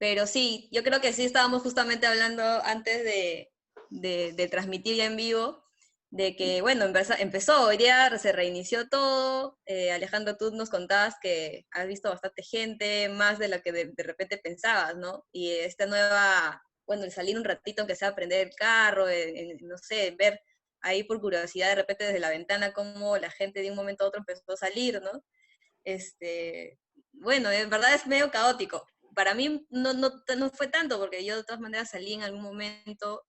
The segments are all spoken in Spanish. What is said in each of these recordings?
Pero sí, yo creo que sí estábamos justamente hablando antes de transmitir ya en vivo, de que, bueno, empezó, hoy día se reinició todo. Alejandro, tú nos contabas que has visto bastante gente, más de la que de repente pensabas, ¿no? Y esta nueva, bueno, el salir un ratito, aunque sea aprender el carro, no sé, ver ahí por curiosidad de repente desde la ventana cómo la gente de un momento a otro empezó a salir, ¿no? Bueno, en verdad es medio caótico. Para mí no fue tanto, porque yo de todas maneras salí en algún momento,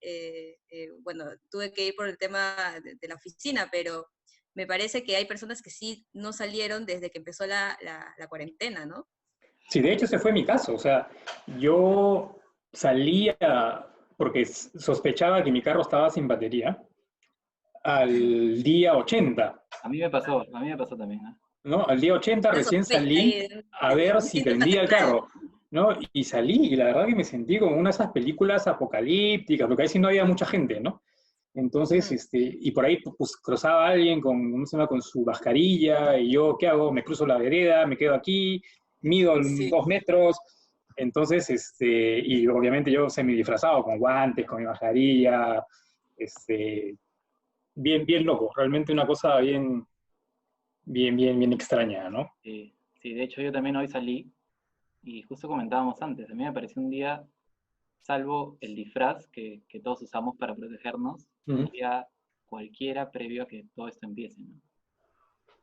bueno, tuve que ir por el tema de la oficina, pero me parece que hay personas que sí no salieron desde que empezó la cuarentena, ¿no? Sí, de hecho ese fue mi caso. O sea, yo salía porque sospechaba que mi carro estaba sin batería al día 80, A mí me pasó también, ¿eh? ¿no? Al día 80 Una recién sospecha salí ahí, a ver si instinto prendía el ancestral. carro, ¿no? Y salí, y la verdad que me sentí como una de esas películas apocalípticas, porque ahí sí no había mucha gente, ¿no? Entonces, y por ahí pues, cruzaba alguien con, ¿cómo se llama? Con su mascarilla, y yo, ¿qué hago? Me cruzo la vereda, me quedo aquí, mido Sí. 2 metros. Entonces, y obviamente yo semi disfrazado, con guantes, con mi mascarilla, bien, bien loco, realmente una cosa bien, bien, bien, bien extraña, ¿no? Sí, sí, de hecho yo también hoy salí y justo comentábamos antes, a mí me pareció un día, salvo el disfraz que todos usamos para protegernos, un día cualquiera previo a que todo esto empiece, ¿no?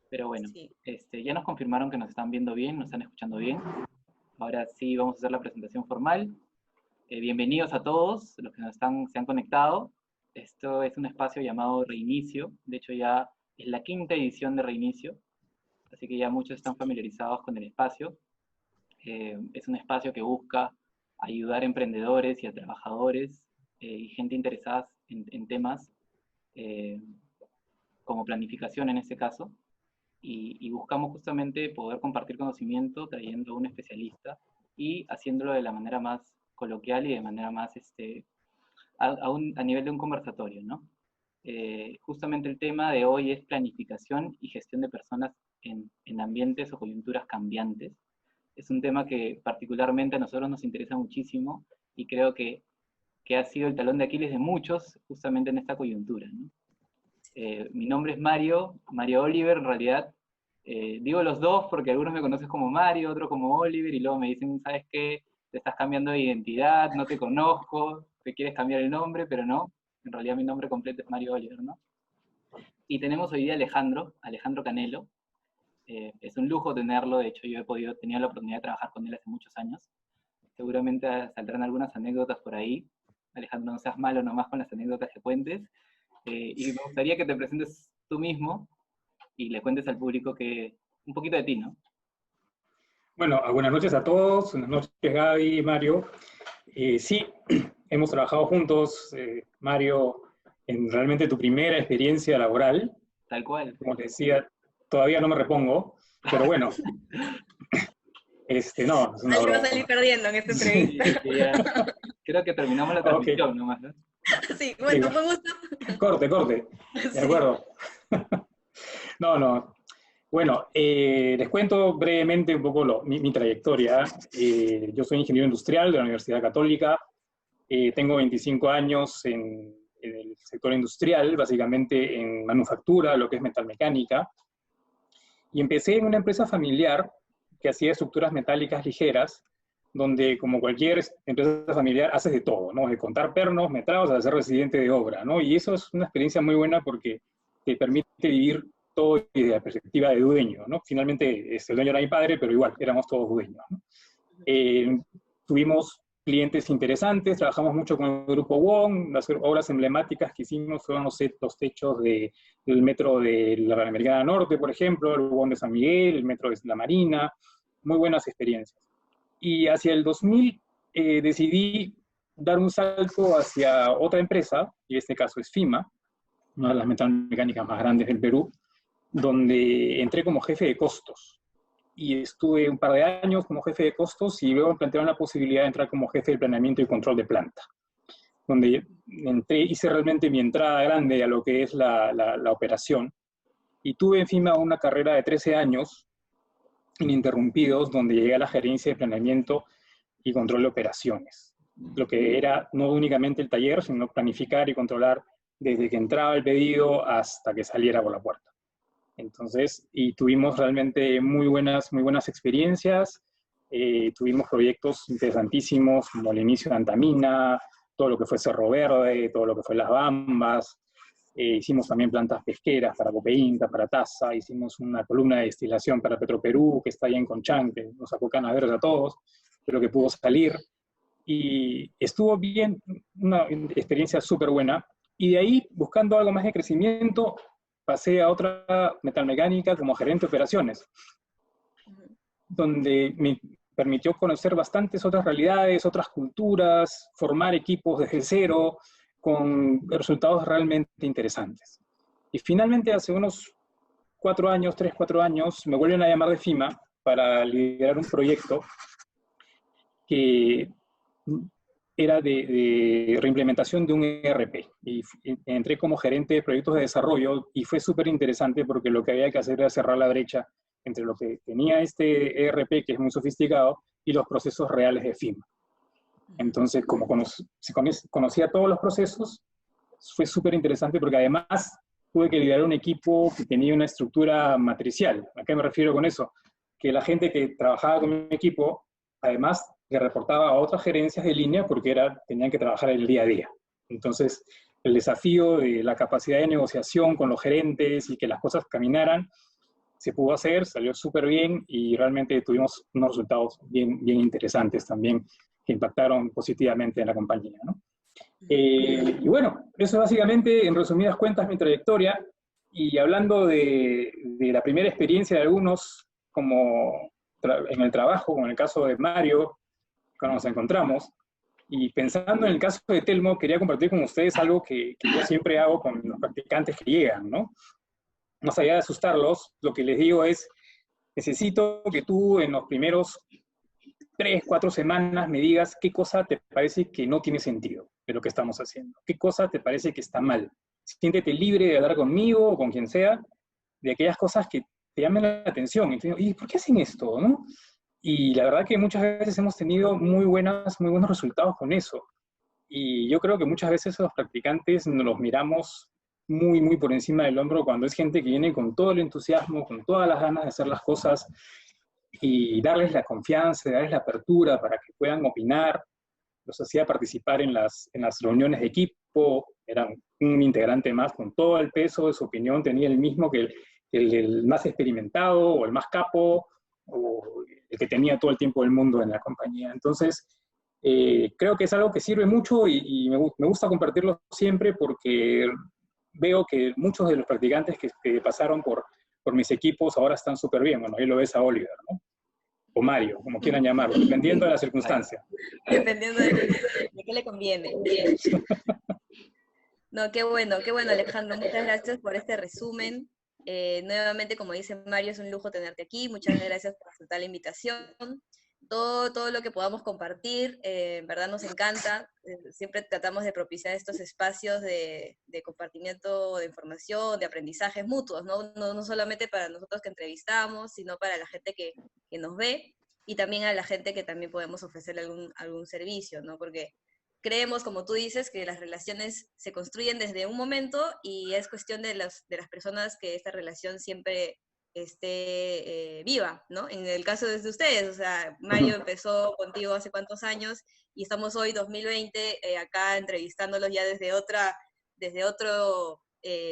Pero bueno, Sí. ya nos confirmaron que nos están viendo bien, nos están escuchando bien. Ahora sí vamos a hacer la presentación formal. Bienvenidos a todos los que se han conectado. Esto es un espacio llamado Reinicio. De hecho, ya es la 5ª edición de Reinicio, así que ya muchos están familiarizados con el espacio. Es un espacio que busca ayudar a emprendedores y a trabajadores y gente interesada en temas como planificación en este caso. Y buscamos justamente poder compartir conocimiento trayendo a un especialista y haciéndolo de la manera más coloquial y de manera más a nivel de un conversatorio, ¿no? Justamente el tema de hoy es planificación y gestión de personas en ambientes o coyunturas cambiantes. Es un tema que particularmente a nosotros nos interesa muchísimo y creo que ha sido el talón de Aquiles de muchos justamente en esta coyuntura, ¿no? Mi nombre es Mario Oliver, en realidad digo los dos porque algunos me conocen como Mario, otros como Oliver, y luego me dicen, ¿sabes qué? Te estás cambiando de identidad, no te conozco, te quieres cambiar el nombre, pero no, en realidad mi nombre completo es Mario Oliver, ¿no? Y tenemos hoy día a Alejandro Canelo. Es un lujo tenerlo, de hecho yo he tenido la oportunidad de trabajar con él hace muchos años. Seguramente saldrán algunas anécdotas por ahí. Alejandro, no seas malo nomás con las anécdotas que cuentes. Y me gustaría que te presentes tú mismo y le cuentes al público un poquito de ti, ¿no? Bueno, buenas noches a todos, buenas noches Gaby, Mario. Sí, hemos trabajado juntos, Mario, en realmente tu primera experiencia laboral. Tal cual. Como te decía, todavía no me repongo, pero bueno, no, es una Alguien va a broma. salir perdiendo en esta entrevista. Sí, ya. Creo que terminamos la transmisión Ok, nomás, ¿no? Sí, bueno, fue gusto. corte, corte, de Sí. acuerdo. No, no. Bueno, les cuento brevemente un poco mi trayectoria. Yo soy ingeniero industrial de la Universidad Católica. Tengo 25 años en el sector industrial, básicamente en manufactura, lo que es metalmecánica. Y empecé en una empresa familiar que hacía estructuras metálicas ligeras, donde como cualquier empresa familiar haces de todo, ¿no? De contar pernos, metrados, a ser residente de obra, ¿no? Y eso es una experiencia muy buena porque te permite vivir todo desde la perspectiva de dueño, ¿no? Finalmente, el dueño era mi padre, pero igual, éramos todos dueños, ¿no? Tuvimos clientes interesantes, trabajamos mucho con el Grupo WON, las obras emblemáticas que hicimos fueron los techos del metro de la Panamericana Norte, por ejemplo, el WON de San Miguel, el metro de la Marina, muy buenas experiencias. Y hacia el 2000 decidí dar un salto hacia otra empresa, y en este caso es FIMA, una de las metalmecánicas más grandes del Perú, donde entré como jefe de costos. Y estuve un par de años como jefe de costos y luego me plantearon la posibilidad de entrar como jefe de planeamiento y control de planta, donde hice realmente mi entrada grande a lo que es la operación. Y tuve encima una carrera de 13 años ininterrumpidos, donde llegué a la gerencia de planeamiento y control de operaciones. Lo que era no únicamente el taller, sino planificar y controlar desde que entraba el pedido hasta que saliera por la puerta. Entonces, y tuvimos realmente muy buenas experiencias, tuvimos proyectos interesantísimos como el inicio de Antamina, todo lo que fue Cerro Verde, todo lo que fue Las Bambas, hicimos también plantas pesqueras para Copeinta, para Taza, hicimos una columna de destilación para Petroperú, que está ahí en Conchán, que nos sacó canaderos a todos, pero que pudo salir. Y estuvo bien, una experiencia súper buena. Y de ahí, buscando algo más de crecimiento, pasé a otra metalmecánica como gerente de operaciones, donde me permitió conocer bastantes otras realidades, otras culturas, formar equipos desde cero, con resultados realmente interesantes. Y finalmente, hace unos 4 años, 3, 4 años, me vuelven a llamar de FIMA para liderar un proyecto que era de reimplementación de un ERP. Y entré como gerente de proyectos de desarrollo y fue súper interesante porque lo que había que hacer era cerrar la brecha entre lo que tenía este ERP, que es muy sofisticado, y los procesos reales de FIMA. Entonces, como conocía todos los procesos, fue súper interesante porque además tuve que liderar un equipo que tenía una estructura matricial. ¿A qué me refiero con eso? Que la gente que trabajaba con mi equipo, además, le reportaba a otras gerencias de línea porque tenían que trabajar el día a día. Entonces, el desafío de la capacidad de negociación con los gerentes y que las cosas caminaran, se pudo hacer, salió súper bien y realmente tuvimos unos resultados bien interesantes también que impactaron positivamente en la compañía, ¿no? Y bueno, eso es básicamente, en resumidas cuentas, mi trayectoria. Y hablando de la primera experiencia de algunos, como en el trabajo, como en el caso de Mario, cuando nos encontramos, y pensando en el caso de Telmo, quería compartir con ustedes algo que yo siempre hago con los practicantes que llegan, ¿no? Más allá de asustarlos, lo que les digo es, necesito que tú en los primeros 3, 4 semanas me digas qué cosa te parece que no tiene sentido de lo que estamos haciendo, qué cosa te parece que está mal. Siéntete libre de hablar conmigo o con quien sea de aquellas cosas que te llamen la atención. ¿Y por qué hacen esto, no? Y la verdad que muchas veces hemos tenido muy buenos resultados con eso. Y yo creo que muchas veces los practicantes nos los miramos muy por encima del hombro cuando es gente que viene con todo el entusiasmo, con todas las ganas de hacer las cosas y darles la confianza, darles la apertura para que puedan opinar. Los hacía participar en las reuniones de equipo, eran un integrante más con todo el peso de su opinión, tenía el mismo que el más experimentado o el más capo o el que tenía todo el tiempo del mundo en la compañía. Entonces, creo que es algo que sirve mucho y me gusta compartirlo siempre porque veo que muchos de los practicantes que pasaron por mis equipos ahora están súper bien. Bueno, ahí lo ves a Oliver, ¿no? O Mario, como quieran llamarlo, dependiendo de la circunstancia. Dependiendo de qué le conviene. No, qué bueno, Alejandro. Muchas gracias por este resumen. Nuevamente, como dice Mario, es un lujo tenerte aquí. Muchas gracias por aceptar la invitación. Todo lo que podamos compartir, en verdad nos encanta. Siempre tratamos de propiciar estos espacios de compartimiento de información, de aprendizajes mutuos, no solamente para nosotros que entrevistamos, sino para la gente que nos ve y también a la gente que también podemos ofrecerle algún servicio, ¿no? Porque creemos, como tú dices, que las relaciones se construyen desde un momento y es cuestión de las personas que esta relación siempre esté viva, ¿no? En el caso de ustedes, o sea, Mario empezó contigo hace cuántos años y estamos hoy, 2020, acá entrevistándolos ya desde otro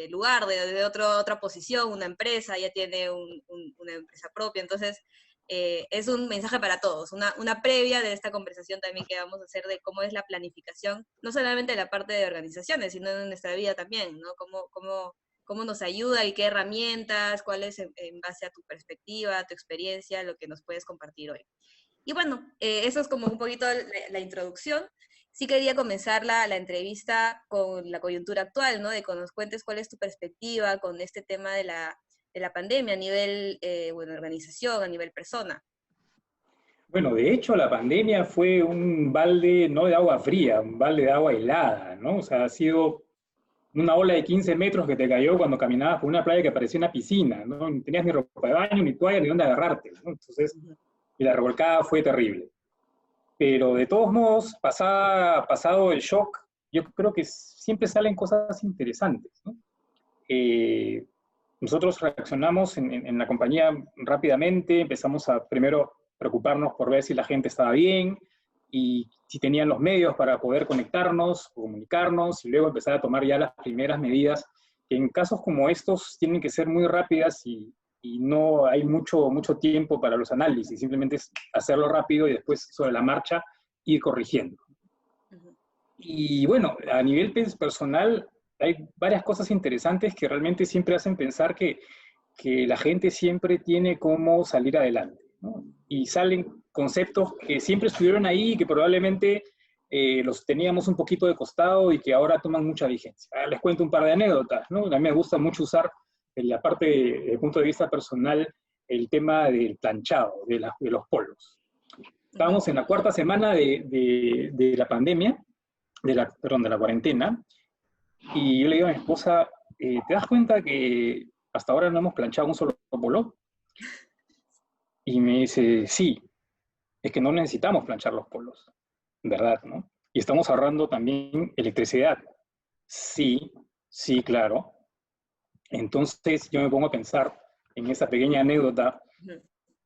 lugar, desde otra posición, una empresa, ya tiene una empresa propia, entonces es un mensaje para todos, una previa de esta conversación también que vamos a hacer de cómo es la planificación, no solamente de la parte de organizaciones, sino en nuestra vida también, ¿no? Cómo nos ayuda y qué herramientas, cuál es en base a tu perspectiva, tu experiencia, lo que nos puedes compartir hoy. Y bueno, eso es como un poquito la introducción. Sí quería comenzar la entrevista con la coyuntura actual, ¿no? De que nos cuentes cuál es tu perspectiva con este tema de la pandemia a nivel, organización, a nivel persona. Bueno, de hecho la pandemia fue un balde no de agua fría, un balde de agua helada, ¿no? O sea, ha sido una ola de 15 metros que te cayó cuando caminabas por una playa que parecía una piscina, ¿no? No tenías ni ropa de baño, ni toalla, ni dónde agarrarte, ¿no? Entonces, y la revolcada fue terrible. Pero de todos modos, pasado el shock, yo creo que siempre salen cosas interesantes, ¿no? Nosotros reaccionamos en la compañía rápidamente, empezamos a primero preocuparnos por ver si la gente estaba bien y si tenían los medios para poder conectarnos, comunicarnos, y luego empezar a tomar ya las primeras medidas, que en casos como estos tienen que ser muy rápidas y no hay mucho tiempo para los análisis, simplemente es hacerlo rápido y después sobre la marcha ir corrigiendo. Y bueno, a nivel personal, hay varias cosas interesantes que realmente siempre hacen pensar que la gente siempre tiene cómo salir adelante, ¿no? Y salen conceptos que siempre estuvieron ahí y que probablemente los teníamos un poquito de costado y que ahora toman mucha vigencia. Les cuento un par de anécdotas, ¿no? A mí me gusta mucho usar, en la parte desde el punto de vista personal, el tema del planchado, de los polos. Estábamos en la 4ª semana de la pandemia, de la cuarentena, y yo le digo a mi esposa, ¿te das cuenta que hasta ahora no hemos planchado un solo polo? Y me dice, sí, es que no necesitamos planchar los polos, ¿verdad? ¿No? Y estamos ahorrando también electricidad. Sí, sí, claro. Entonces yo me pongo a pensar en esa pequeña anécdota,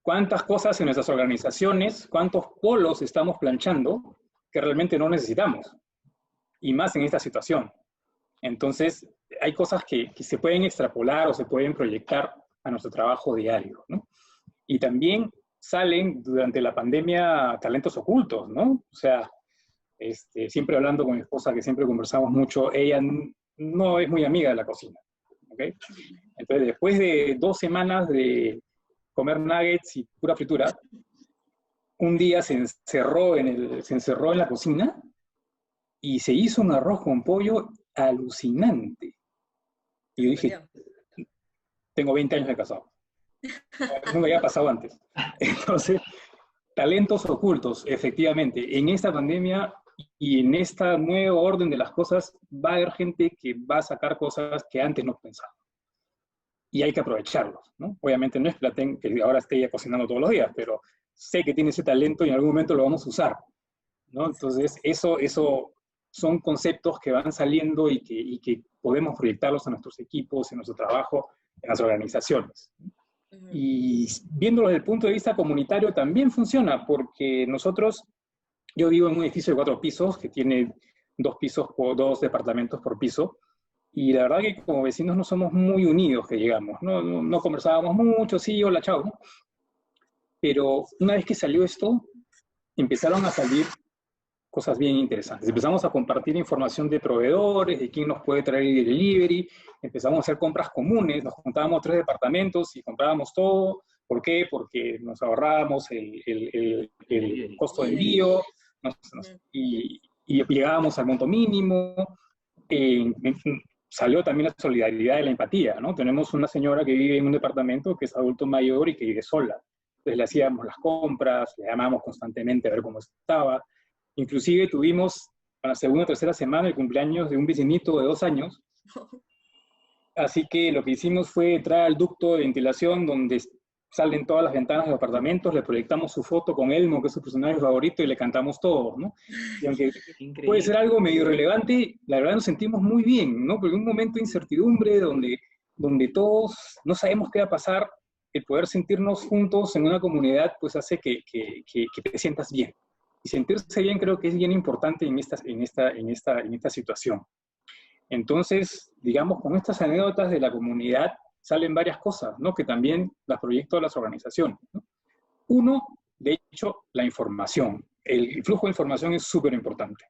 cuántas cosas en nuestras organizaciones, cuántos polos estamos planchando que realmente no necesitamos, y más en esta situación. Entonces, hay cosas que se pueden extrapolar o se pueden proyectar a nuestro trabajo diario, ¿no? Y también salen durante la pandemia talentos ocultos, ¿no? O sea, siempre hablando con mi esposa, que siempre conversamos mucho, ella no es muy amiga de la cocina, ¿ok? Entonces, después de 2 semanas de comer nuggets y pura fritura, un día se encerró en la cocina y se hizo un arroz con pollo alucinante. Y yo dije, tengo 20 años de casado. No me había pasado antes. Entonces, talentos ocultos, efectivamente. En esta pandemia y en esta nuevo orden de las cosas, va a haber gente que va a sacar cosas que antes no pensaba. Y hay que aprovecharlos, ¿no? Obviamente no es que ahora esté ya cocinando todos los días, pero sé que tiene ese talento y en algún momento lo vamos a usar, ¿no? Entonces, eso son conceptos que van saliendo y que podemos proyectarlos a nuestros equipos, en nuestro trabajo, en las organizaciones. Y viéndolo desde el punto de vista comunitario también funciona, porque yo vivo en un edificio de 4 pisos que tiene 2 departamentos por piso, y la verdad que como vecinos no somos muy unidos que llegamos, no conversábamos mucho, sí, hola, chao, ¿no? Pero una vez que salió esto, empezaron a salir cosas bien interesantes. Empezamos a compartir información de proveedores, de quién nos puede traer el delivery, empezamos a hacer compras comunes, nos juntábamos 3 departamentos y comprábamos todo. ¿Por qué? Porque nos ahorrábamos el costo de envío y llegábamos al monto mínimo. Salió también la solidaridad y la empatía, ¿no? Tenemos una señora que vive en un departamento que es adulto mayor y que vive sola. Entonces le hacíamos las compras, le llamábamos constantemente a ver cómo estaba. Inclusive tuvimos a la 2ª o 3ª semana el cumpleaños de un vecinito de 2 años. Así que lo que hicimos fue entrar al ducto de ventilación donde salen todas las ventanas de los apartamentos, le proyectamos su foto con Elmo, que es su personaje favorito, y le cantamos todos, ¿no? Y aunque puede ser algo medio irrelevante, la verdad nos sentimos muy bien, ¿no? Porque en un momento de incertidumbre donde todos no sabemos qué va a pasar, el poder sentirnos juntos en una comunidad pues hace que te sientas bien. Y sentirse bien creo que es bien importante en esta situación. Entonces, digamos, con estas anécdotas de la comunidad salen varias cosas, ¿no? Que también las proyecto a las organizaciones, ¿no? Uno, de hecho, la información. El flujo de información es súper importante.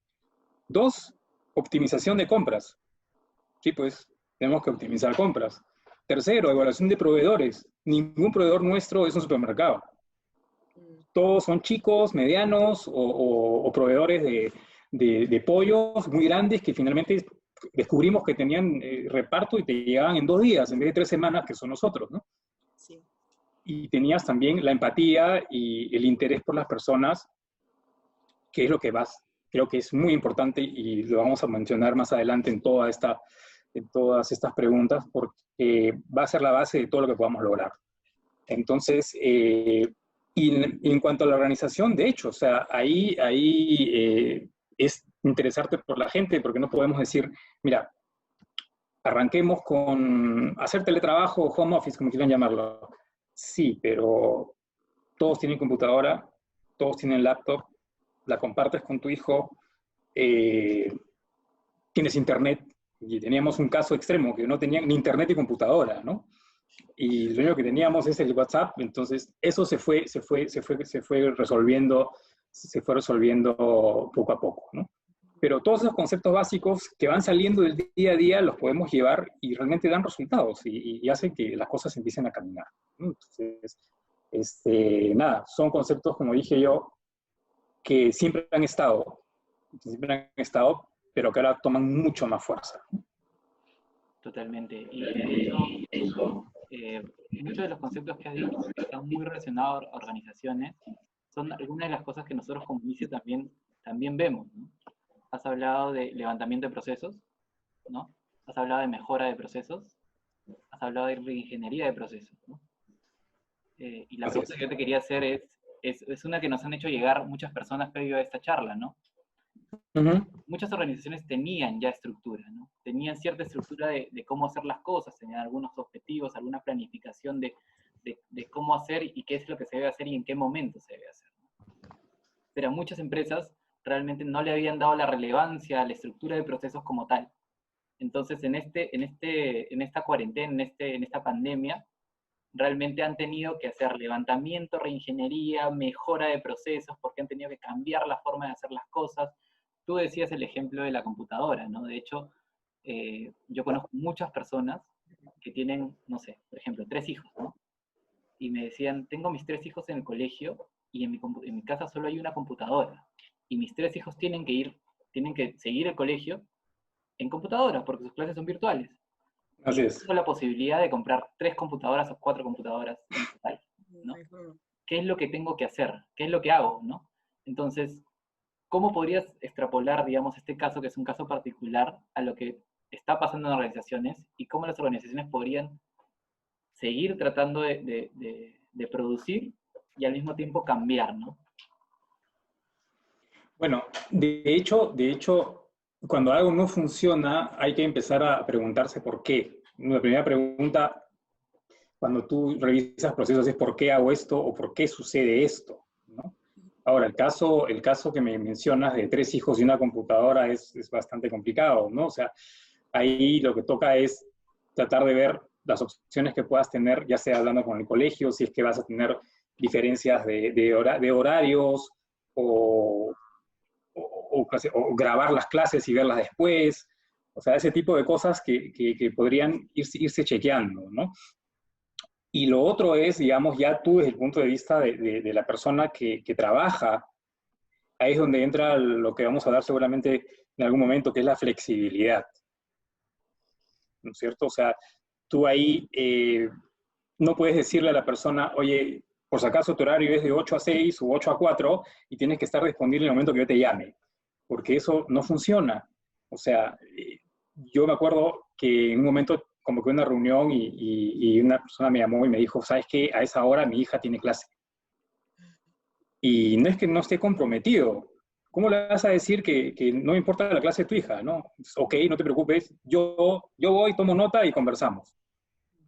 2, optimización de compras. Sí, pues, tenemos que optimizar compras. 3, evaluación de proveedores. Ningún proveedor nuestro es un supermercado. Todos son chicos, medianos o proveedores de pollos muy grandes que finalmente descubrimos que tenían reparto y te llegaban en 2 días en vez de 3 semanas, que son nosotros, ¿no? Sí. Y tenías también la empatía y el interés por las personas, que es lo que creo que es muy importante y lo vamos a mencionar más adelante en todas estas preguntas, porque va a ser la base de todo lo que podamos lograr. Entonces, Y en cuanto a la organización, de hecho, o sea, ahí es interesarte por la gente, porque no podemos decir, mira, arranquemos con hacer teletrabajo o home office, como quieran llamarlo. Sí, pero todos tienen computadora, todos tienen laptop, la compartes con tu hijo, eh, tienes internet, y teníamos un caso extremo que no tenían ni internet ni computadora, ¿no? Y lo único que teníamos es el WhatsApp, entonces eso se fue resolviendo poco a poco, ¿no? Pero todos esos conceptos básicos que van saliendo del día a día los podemos llevar y realmente dan resultados y hacen que las cosas empiecen a caminar, ¿no? Entonces, nada, son conceptos, como dije yo, que siempre han estado, pero que ahora toman mucho más fuerza. Totalmente. Y de hecho, muchos de los conceptos que has dicho que están muy relacionados a organizaciones son algunas de las cosas que nosotros como inicio también vemos, ¿no? Has hablado de levantamiento de procesos, ¿no? Has hablado de mejora de procesos, has hablado de reingeniería de procesos, ¿no? Y la pregunta que yo te quería hacer es una que nos han hecho llegar muchas personas previo a esta charla, ¿no? Muchas organizaciones tenían ya estructura, ¿no? Tenían cierta estructura de cómo hacer las cosas, tenían algunos objetivos, alguna planificación de cómo hacer y qué es lo que se debe hacer y en qué momento se debe hacer, ¿no? Pero a muchas empresas realmente no le habían dado la relevancia a la estructura de procesos como tal. Entonces, en esta cuarentena, en esta pandemia, realmente han tenido que hacer levantamiento, reingeniería, mejora de procesos, porque han tenido que cambiar la forma de hacer las cosas. Tú decías el ejemplo de la computadora, ¿no? De hecho, yo conozco muchas personas que tienen, no sé, por ejemplo, 3 hijos, ¿no? Y me decían, tengo mis 3 hijos en el colegio y en mi casa solo hay una computadora. Y mis 3 hijos tienen que seguir el colegio en computadora, porque sus clases son virtuales. Así Y es. tengo la posibilidad de comprar 3 computadoras o 4 computadoras en total, ¿no? ¿Qué es lo que tengo que hacer? ¿Qué es lo que hago, no? Entonces, ¿cómo podrías extrapolar, digamos, este caso, que es un caso particular, a lo que está pasando en organizaciones y cómo las organizaciones podrían seguir tratando de producir y al mismo tiempo cambiar, ¿no? Bueno, de hecho, cuando algo no funciona, hay que empezar a preguntarse por qué. La primera pregunta, cuando tú revisas procesos, es ¿por qué hago esto o por qué sucede esto? ¿No? Ahora, el caso que me mencionas de 3 hijos y una computadora es bastante complicado, ¿no? O sea, ahí lo que toca es tratar de ver las opciones que puedas tener, ya sea hablando con el colegio, si es que vas a tener diferencias de horarios o, o grabar las clases y verlas después. O sea, ese tipo de cosas que podrían irse chequeando, ¿no? Y lo otro es, digamos, ya tú desde el punto de vista de la persona que trabaja, ahí es donde entra lo que vamos a hablar seguramente en algún momento, que es la flexibilidad, ¿no es cierto? O sea, tú ahí no puedes decirle a la persona, oye, por si acaso tu horario es de 8 a 6 u 8 a 4 y tienes que estar disponible en el momento que yo te llame, porque eso no funciona. O sea, yo me acuerdo que en un momento como que una reunión y una persona me llamó y me dijo, ¿sabes qué? A esa hora mi hija tiene clase. Y no es que no esté comprometido. ¿Cómo le vas a decir que no me importa la clase de tu hija? ¿No? Ok, no te preocupes, yo voy, tomo nota y conversamos,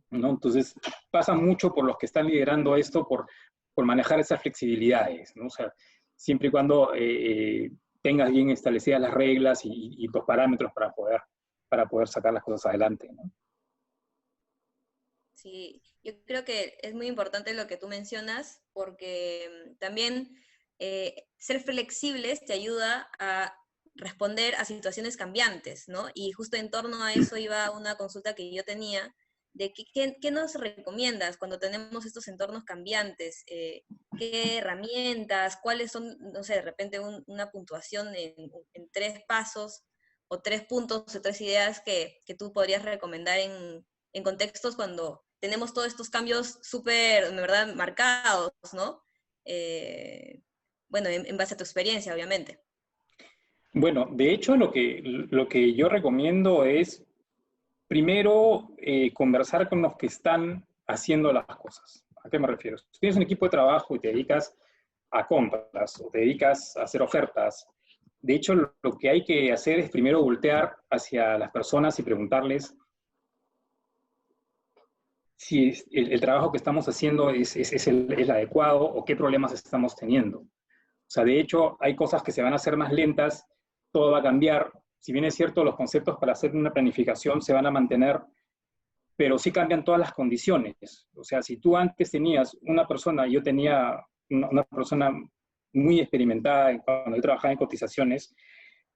¿no? Entonces, pasa mucho por los que están liderando esto, por manejar esas flexibilidades, ¿no? O sea, siempre y cuando tengas bien establecidas las reglas y los parámetros para poder sacar las cosas adelante, ¿no? Sí, yo creo que es muy importante lo que tú mencionas porque también ser flexibles te ayuda a responder a situaciones cambiantes, ¿no? Y justo en torno a eso iba una consulta que yo tenía de qué nos recomiendas cuando tenemos estos entornos cambiantes, qué herramientas, cuáles son, no sé, de repente una puntuación en 3 pasos o 3 puntos o 3 ideas que tú podrías recomendar en contextos cuando tenemos todos estos cambios súper, en verdad, marcados, ¿no? Bueno, en base a tu experiencia, obviamente. Bueno, de hecho, lo que yo recomiendo es primero conversar con los que están haciendo las cosas. ¿A qué me refiero? Si tienes un equipo de trabajo y te dedicas a compras o te dedicas a hacer ofertas, de hecho lo que hay que hacer es primero voltear hacia las personas y preguntarles si el trabajo que estamos haciendo es el adecuado o qué problemas estamos teniendo. O sea, de hecho, hay cosas que se van a hacer más lentas, todo va a cambiar. Si bien es cierto, los conceptos para hacer una planificación se van a mantener, pero sí cambian todas las condiciones. O sea, si tú antes tenías una persona, yo tenía una persona muy experimentada cuando yo trabajaba en cotizaciones,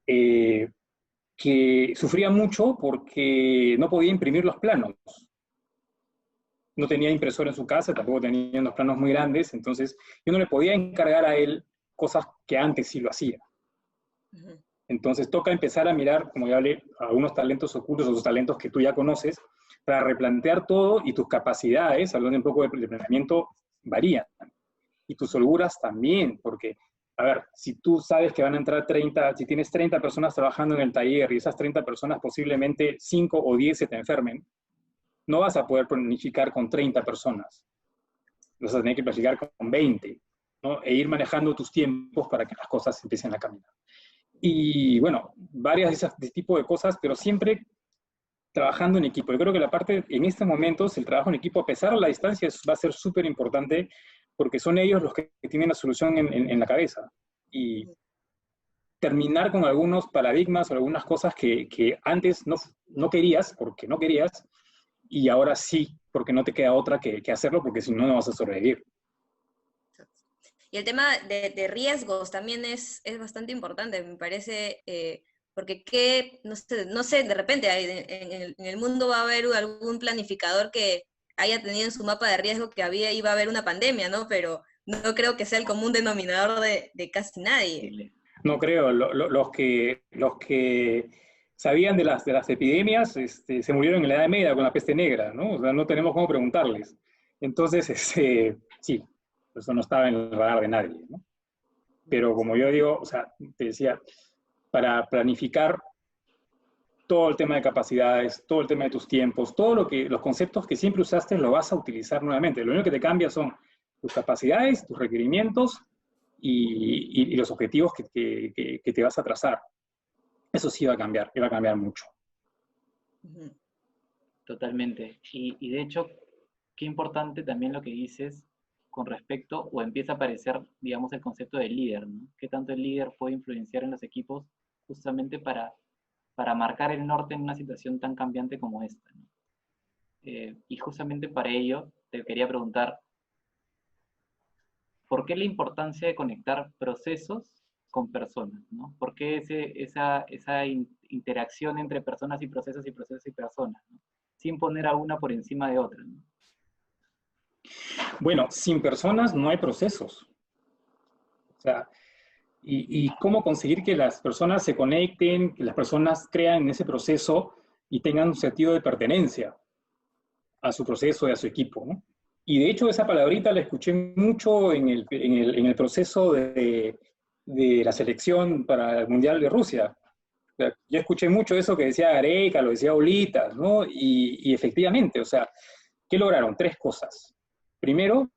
que sufría mucho porque no podía imprimir los planos. No tenía impresora en su casa, tampoco tenía unos planos muy grandes, entonces yo no le podía encargar a él cosas que antes sí lo hacía. Entonces toca empezar a mirar, como ya hablé, algunos talentos ocultos o los talentos que tú ya conoces, para replantear todo y tus capacidades, hablando un poco de planeamiento, varían. Y tus holguras también, porque, a ver, si tú sabes que van a entrar 30, si tienes 30 personas trabajando en el taller y esas 30 personas posiblemente 5 o 10 se te enfermen, no vas a poder planificar con 30 personas. Vas a tener que planificar con 20, ¿no? E ir manejando tus tiempos para que las cosas empiecen a caminar. Y bueno, varias de ese tipo de cosas, pero siempre trabajando en equipo. Yo creo que la parte, en estos momentos, el trabajo en equipo, a pesar de la distancia, va a ser súper importante porque son ellos los que tienen la solución en la cabeza. Y terminar con algunos paradigmas o algunas cosas que antes no querías, porque no querías, y ahora sí, porque no te queda otra que hacerlo, porque si no, no vas a sobrevivir. Y el tema de riesgos también es bastante importante, me parece, porque no sé, de repente en el mundo va a haber algún planificador que haya tenido en su mapa de riesgo que iba a haber una pandemia, ¿no? Pero no creo que sea el común denominador de casi nadie. No creo, los que sabían de las epidemias se murieron en la Edad Media con la peste negra, ¿no? O sea, no tenemos cómo preguntarles. Entonces, sí, eso no estaba en el radar de nadie, ¿no? Pero como yo digo, o sea, te decía, para planificar todo el tema de capacidades, todo el tema de tus tiempos, los conceptos que siempre usaste los vas a utilizar nuevamente. Lo único que te cambia son tus capacidades, tus requerimientos y los objetivos que te vas a trazar. Eso sí va a cambiar mucho. Totalmente. Y de hecho, qué importante también lo que dices con respecto, o empieza a aparecer, digamos, el concepto del líder, ¿no? ¿Qué tanto el líder puede influenciar en los equipos justamente para marcar el norte en una situación tan cambiante como esta, ¿no? Y justamente para ello te quería preguntar, ¿por qué la importancia de conectar procesos con personas, ¿no? ¿Por qué esa interacción entre personas y procesos y procesos y personas, ¿no? Sin poner a una por encima de otra, ¿no? Bueno, sin personas no hay procesos. O sea, y cómo conseguir que las personas se conecten, que las personas crean en ese proceso y tengan un sentido de pertenencia a su proceso y a su equipo, ¿no? Y de hecho esa palabrita la escuché mucho en el proceso de la selección para el Mundial de Rusia. O sea, yo escuché mucho eso que decía Gareca, lo decía Ulitas, ¿no? Y efectivamente, o sea, ¿qué lograron? 3 cosas. Primero,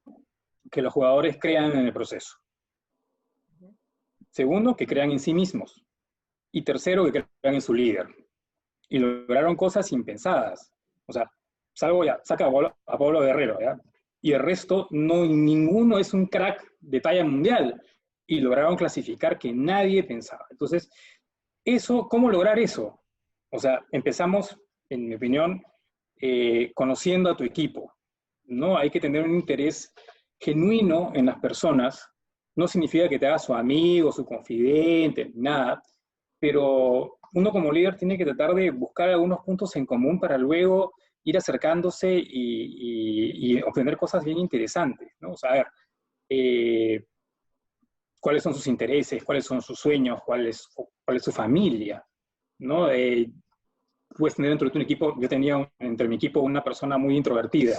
que los jugadores crean en el proceso. Segundo, que crean en sí mismos. Y tercero, que crean en su líder. Y lograron cosas impensadas. O sea, saca a Pablo Guerrero, ¿ya? Y el resto, ninguno es un crack de talla mundial. Y lograron clasificar que nadie pensaba. Entonces, ¿cómo lograr eso? O sea, empezamos, en mi opinión, conociendo a tu equipo, ¿no? Hay que tener un interés genuino en las personas. No significa que te hagas su amigo, su confidente, nada, pero uno como líder tiene que tratar de buscar algunos puntos en común para luego ir acercándose y obtener cosas bien interesantes, ¿no? O sea, a ver, cuáles son sus intereses, cuáles son sus sueños, cuál es su familia, ¿no? Puedes tener dentro de tu equipo, yo tenía entre mi equipo una persona muy introvertida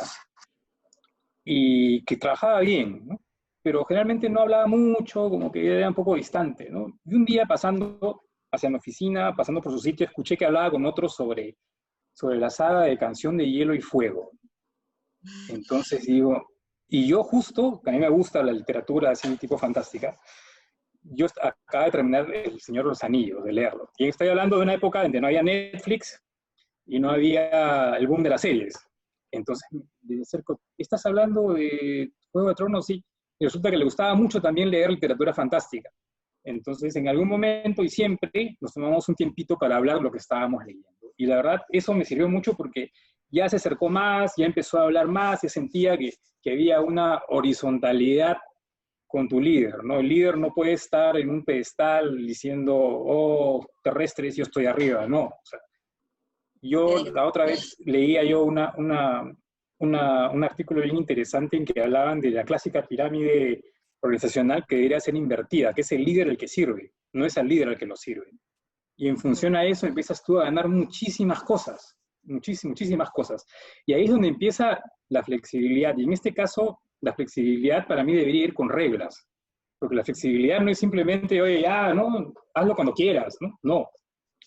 y que trabajaba bien, ¿no? Pero generalmente no hablaba mucho, como que era un poco distante, ¿no? Y un día pasando hacia mi oficina, pasando por su sitio, escuché que hablaba con otro sobre la saga de Canción de Hielo y Fuego. Entonces digo, Y yo justo, que a mí me gusta la literatura así tipo fantástica, yo acabo de terminar El Señor de los Anillos, de leerlo. Y estoy hablando de una época donde no había Netflix y no había el boom de las series. Entonces, de cerca, ¿estás hablando de Juego de Tronos? Sí. Y resulta que le gustaba mucho también leer literatura fantástica. Entonces, en algún momento y siempre nos tomamos un tiempito para hablar lo que estábamos leyendo. Y la verdad, eso me sirvió mucho porque ya se acercó más, ya empezó a hablar más, se sentía que había una horizontalidad con tu líder, ¿no? El líder no puede estar en un pedestal diciendo, oh, terrestres, yo estoy arriba, no. O sea, yo la otra vez leía yo un artículo bien interesante en que hablaban de la clásica pirámide organizacional que debería ser invertida, que es el líder el que sirve, no es al líder el que lo sirve. Y en función a eso empiezas tú a ganar muchísimas cosas, muchísimas cosas. Y ahí es donde empieza la flexibilidad. Y en este caso, la flexibilidad para mí debería ir con reglas. Porque la flexibilidad no es simplemente, oye, ya, no, hazlo cuando quieras, ¿no? No.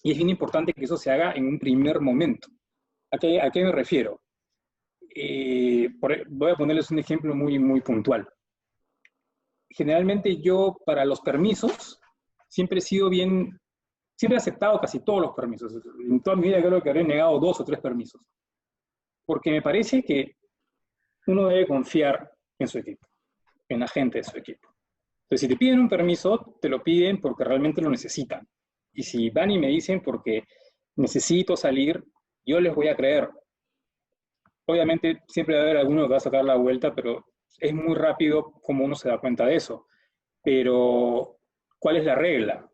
Y es bien importante que eso se haga en un primer momento. A qué me refiero? Voy a ponerles un ejemplo muy puntual. Generalmente yo, para los permisos, siempre he sido bien, siempre he aceptado casi todos los permisos. En toda mi vida creo que habré negado 2 o 3 permisos. Porque me parece que uno debe confiar en su equipo, en la gente de su equipo. Entonces, si te piden un permiso, te lo piden porque realmente lo necesitan. Y si van y me dicen porque necesito salir, yo les voy a creer. Obviamente siempre va a haber alguno que va a sacar la vuelta, pero es muy rápido como uno se da cuenta de eso. Pero, ¿cuál es la regla?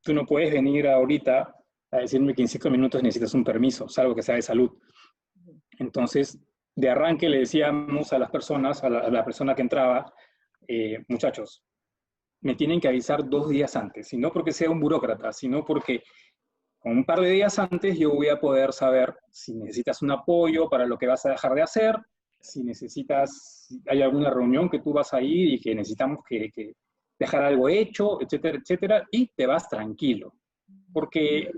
Tú no puedes venir ahorita a decirme que en 5 minutos necesitas un permiso, salvo que sea de salud. Entonces, de arranque le decíamos a las personas, a la persona que entraba, muchachos, me tienen que avisar 2 días antes, y no porque sea un burócrata, sino porque con un par de días antes yo voy a poder saber si necesitas un apoyo para lo que vas a dejar de hacer, si necesitas, si hay alguna reunión que tú vas a ir y que necesitamos que dejar algo hecho, etcétera, etcétera, y te vas tranquilo. Porque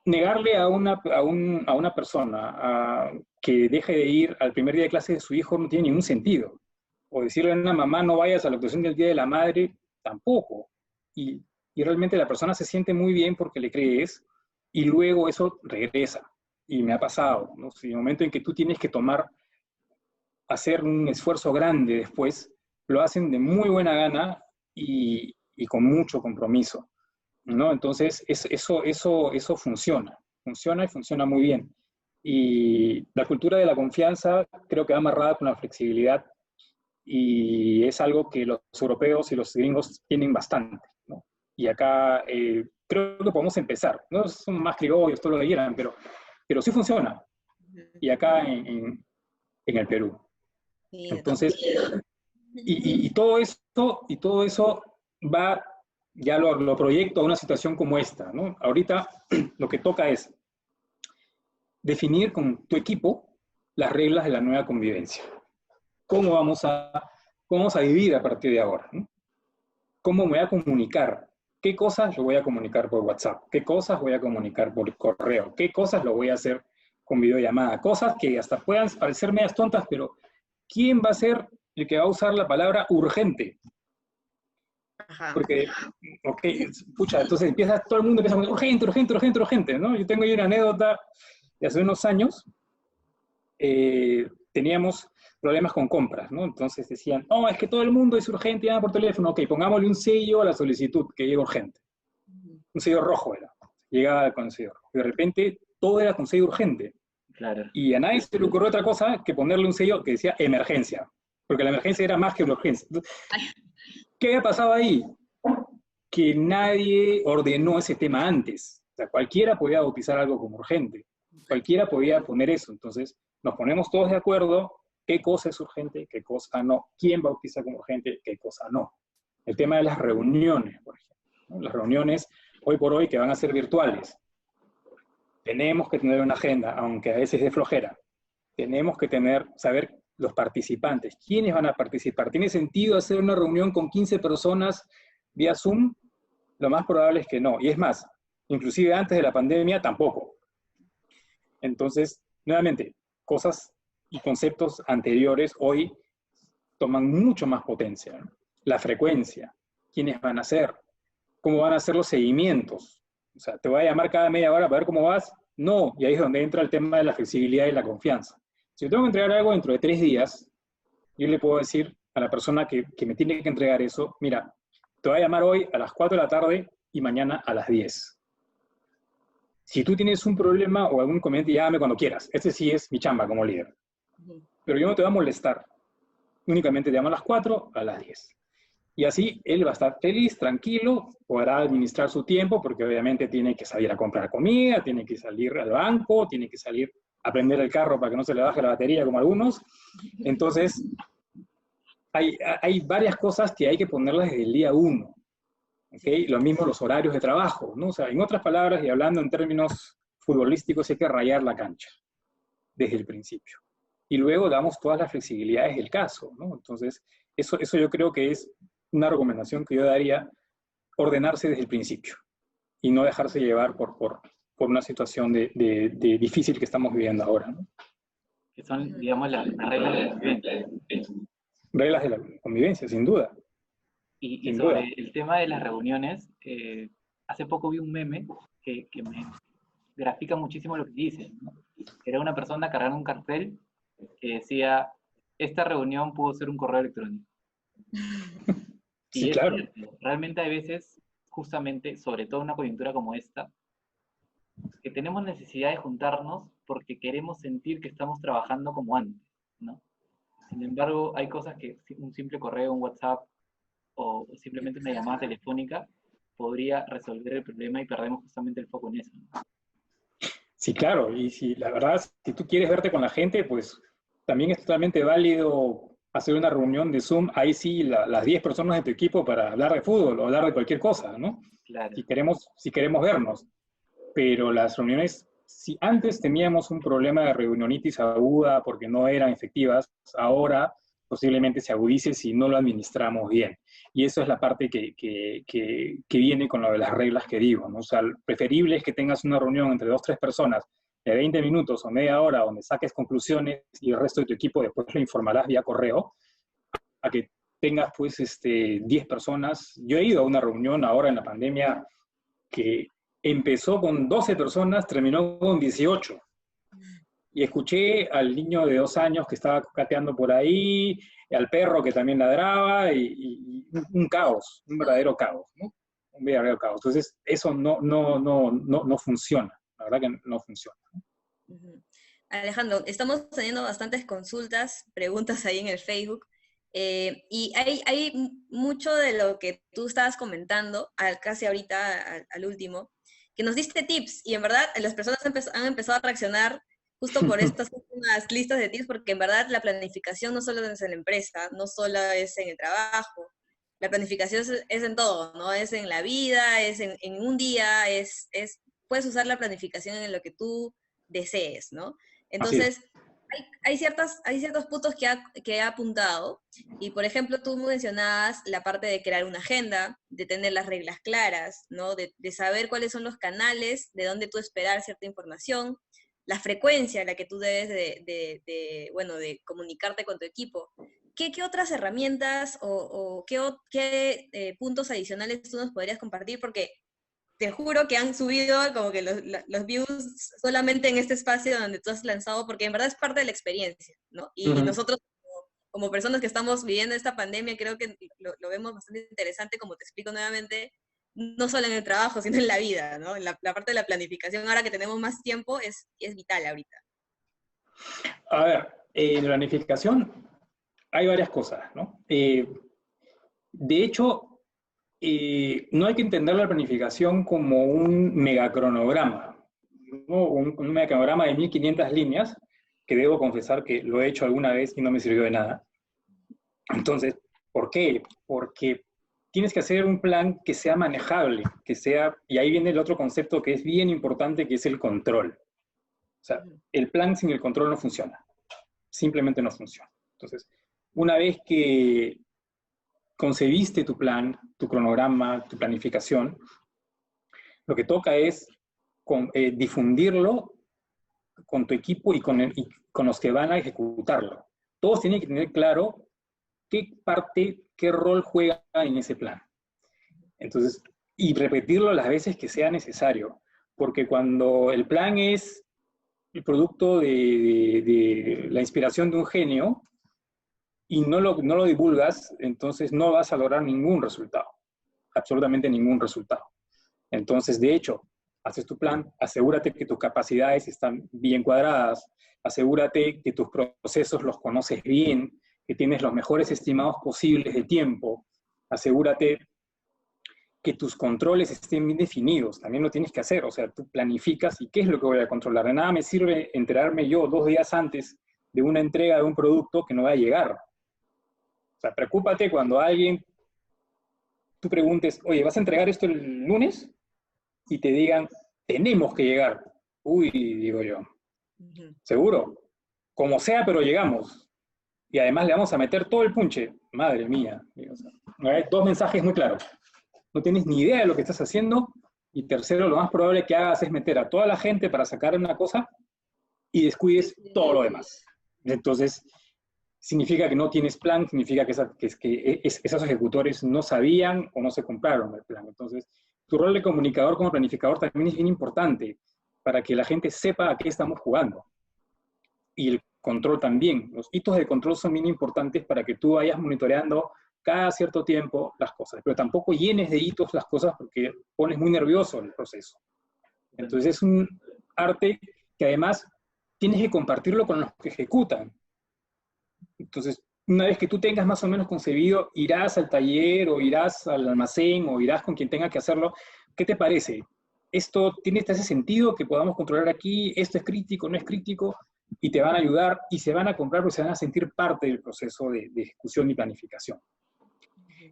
negarle a una persona que deje de ir al primer día de clase de su hijo no tiene ningún sentido. O decirle a una mamá no vayas a la actuación del Día de la Madre, tampoco. Y realmente la persona se siente muy bien porque le crees y luego eso regresa. Y me ha pasado, ¿no? Si en el momento en que tú tienes que hacer un esfuerzo grande después, lo hacen de muy buena gana y con mucho compromiso, ¿no? Entonces, eso funciona y funciona muy bien. Y la cultura de la confianza creo que va amarrada con la flexibilidad y es algo que los europeos y los gringos tienen bastante, ¿no? Y acá creo que podemos empezar, ¿no? Son más criollos, todo lo que quieran, pero sí funciona. Y acá en el Perú. Sí, Entonces, y todo eso va, ya lo proyecto a una situación como esta, ¿no? Ahorita lo que toca es definir con tu equipo las reglas de la nueva convivencia. ¿Cómo vamos a vivir a partir de ahora? ¿No? ¿Cómo me voy a comunicar? ¿Qué cosas lo voy a comunicar por WhatsApp? ¿Qué cosas voy a comunicar por correo? ¿Qué cosas lo voy a hacer con videollamada? Cosas que hasta puedan parecer medias tontas, pero ¿quién va a ser el que va a usar la palabra urgente? Ajá. Porque, ok, pucha, entonces todo el mundo empieza con urgente, urgente, urgente, urgente, ¿no? Yo tengo ahí una anécdota de hace unos años, teníamos problemas con compras, ¿no? Entonces decían, oh, es que todo el mundo es urgente, llama por teléfono, ok, pongámosle un sello a la solicitud que llega urgente. Un sello rojo era, llegaba con sello rojo. Y de repente todo era con sello urgente. Claro. Y a nadie se le ocurrió otra cosa que ponerle un sello que decía emergencia, porque la emergencia era más que una urgencia. ¿Qué había pasado ahí? Que nadie ordenó ese tema antes. O sea, cualquiera podía bautizar algo como urgente. Cualquiera podía poner eso. Entonces, nos ponemos todos de acuerdo qué cosa es urgente, qué cosa no. ¿Quién bautiza como urgente, qué cosa no? El tema de las reuniones, por ejemplo, ¿no? Las reuniones, hoy por hoy, que van a ser virtuales. Tenemos que tener una agenda, aunque a veces es de flojera. Tenemos que saber los participantes, quiénes van a participar. ¿Tiene sentido hacer una reunión con 15 personas vía Zoom? Lo más probable es que no. Y es más, inclusive antes de la pandemia tampoco. Entonces, nuevamente, cosas y conceptos anteriores hoy toman mucho más potencia, ¿no? La frecuencia, quiénes van a ser, cómo van a ser los seguimientos. O sea, ¿te voy a llamar cada media hora para ver cómo vas? No, y ahí es donde entra el tema de la flexibilidad y la confianza. Si yo tengo que entregar algo dentro de 3 días, yo le puedo decir a la persona que me tiene que entregar eso, mira, te voy a llamar hoy a las 4 de la tarde y mañana a las 10. Si tú tienes un problema o algún inconveniente, llámame cuando quieras. Este sí es mi chamba como líder. Pero yo no te voy a molestar. Únicamente te llamo a las 4, a las 10. Y así él va a estar feliz, tranquilo, podrá administrar su tiempo, porque obviamente tiene que salir a comprar comida, tiene que salir al banco, tiene que salir a prender el carro para que no se le baje la batería como algunos. Entonces, hay varias cosas que hay que ponerlas desde el día 1. ¿Okay? Lo mismo los horarios de trabajo, ¿no? O sea, en otras palabras, y hablando en términos futbolísticos, hay que rayar la cancha desde el principio. Y luego damos todas las flexibilidades del caso, ¿no? Entonces, eso yo creo que es una recomendación que yo daría, ordenarse desde el principio y no dejarse llevar por una situación de difícil que estamos viviendo ahora, ¿no? Que son, digamos, las reglas de la convivencia. Reglas de la convivencia, sin duda. Y sin sobre duda. el tema de las reuniones, hace poco vi un meme que me grafica muchísimo lo que dice, ¿no? Era una persona cargando un cartel que decía, esta reunión pudo ser un correo electrónico. Sí, Y es claro. cierto, realmente hay veces, justamente, sobre todo en una coyuntura como esta, que tenemos necesidad de juntarnos porque queremos sentir que estamos trabajando como antes, ¿no? Sin embargo, hay cosas que un simple correo, un WhatsApp o simplemente una llamada telefónica podría resolver el problema y perdemos justamente el foco en eso, ¿no? Sí, claro. Y si la verdad, si tú quieres verte con la gente, pues también es totalmente válido hacer una reunión de Zoom, ahí sí, las 10 personas de tu equipo para hablar de fútbol o hablar de cualquier cosa, ¿no? Claro. Si queremos vernos. Pero las reuniones, si antes teníamos un problema de reunionitis aguda porque no eran efectivas, ahora posiblemente se agudice si no lo administramos bien. Y eso es la parte que viene con lo de las reglas que digo, ¿no? O sea, preferible es que tengas una reunión entre 2 o 3 personas de 20 minutos o media hora donde saques conclusiones y el resto de tu equipo después lo informarás vía correo, a que tengas pues 10 personas. Yo he ido a una reunión ahora en la pandemia que empezó con 12 personas, terminó con 18. Y escuché al niño de 2 años que estaba cateando por ahí, al perro que también ladraba, y un caos, un verdadero caos, ¿no? Un verdadero caos. Entonces, eso no funciona, la verdad que no funciona. Alejandro, estamos teniendo bastantes consultas, preguntas ahí en el Facebook, y hay mucho de lo que tú estabas comentando, casi ahorita al último, que nos diste tips, y en verdad las personas han empezado a reaccionar justo por estas últimas listas de tips, porque en verdad la planificación no solo es en la empresa, no solo es en el trabajo, la planificación es en todo, ¿no? Es en la vida, es en un día, puedes usar la planificación en lo que tú desees, ¿no? Así es. Entonces, hay ciertos puntos que ha apuntado, y por ejemplo, tú mencionabas la parte de crear una agenda, de tener las reglas claras, ¿no? De saber cuáles son los canales, de dónde tú esperar cierta información, la frecuencia a la que tú debes de comunicarte con tu equipo. ¿Qué otras herramientas o qué puntos adicionales tú nos podrías compartir? Porque te juro que han subido como que los views solamente en este espacio donde tú has lanzado, porque en verdad es parte de la experiencia, ¿no? Y nosotros como personas que estamos viviendo esta pandemia, creo que lo vemos bastante interesante, como te explico nuevamente, no solo en el trabajo, sino en la vida, ¿no? La parte de la planificación, ahora que tenemos más tiempo, es vital ahorita. A ver, en planificación hay varias cosas, ¿no? De hecho, no hay que entender la planificación como un megacronograma, ¿no? Un megacronograma de 1500 líneas, que debo confesar que lo he hecho alguna vez y no me sirvió de nada. Entonces, ¿por qué? Porque tienes que hacer un plan que sea manejable, y ahí viene el otro concepto que es bien importante, que es el control. O sea, el plan sin el control no funciona. Simplemente no funciona. Entonces, una vez que concebiste tu plan, tu cronograma, tu planificación, lo que toca es difundirlo con tu equipo y con los que van a ejecutarlo. Todos tienen que tener claro qué rol juega en ese plan. Entonces, y repetirlo las veces que sea necesario, porque cuando el plan es el producto de la inspiración de un genio y no lo divulgas, entonces no vas a lograr ningún resultado, absolutamente ningún resultado. Entonces, de hecho, haces tu plan, asegúrate que tus capacidades están bien cuadradas, asegúrate que tus procesos los conoces bien, que tienes los mejores estimados posibles de tiempo, asegúrate que tus controles estén bien definidos, también lo tienes que hacer, o sea, tú planificas y qué es lo que voy a controlar. De nada me sirve enterarme yo 2 días antes de una entrega de un producto que no va a llegar. O sea, preocúpate cuando tú preguntes, oye, ¿vas a entregar esto el lunes? Y te digan, tenemos que llegar. Uy, digo yo, ¿seguro? Como sea, pero llegamos. Y además le vamos a meter todo el punche. Madre mía. O sea, hay 2 mensajes muy claros. No tienes ni idea de lo que estás haciendo. Y tercero, lo más probable que hagas es meter a toda la gente para sacar una cosa y descuides todo lo demás. Entonces, significa que no tienes plan, significa que esos ejecutores no sabían o no se compraron el plan. Entonces, tu rol de comunicador como planificador también es bien importante para que la gente sepa a qué estamos jugando. Y el control también. Los hitos de control son bien importantes para que tú vayas monitoreando cada cierto tiempo las cosas, pero tampoco llenes de hitos las cosas porque pones muy nervioso el proceso. Entonces es un arte que además tienes que compartirlo con los que ejecutan. Entonces, una vez que tú tengas más o menos concebido, irás al taller o irás al almacén o irás con quien tenga que hacerlo. ¿Qué te parece? ¿Te hace sentido que podamos controlar aquí? ¿Esto es crítico, no es crítico? Y te van a ayudar y se van a comprar porque se van a sentir parte del proceso de ejecución y planificación.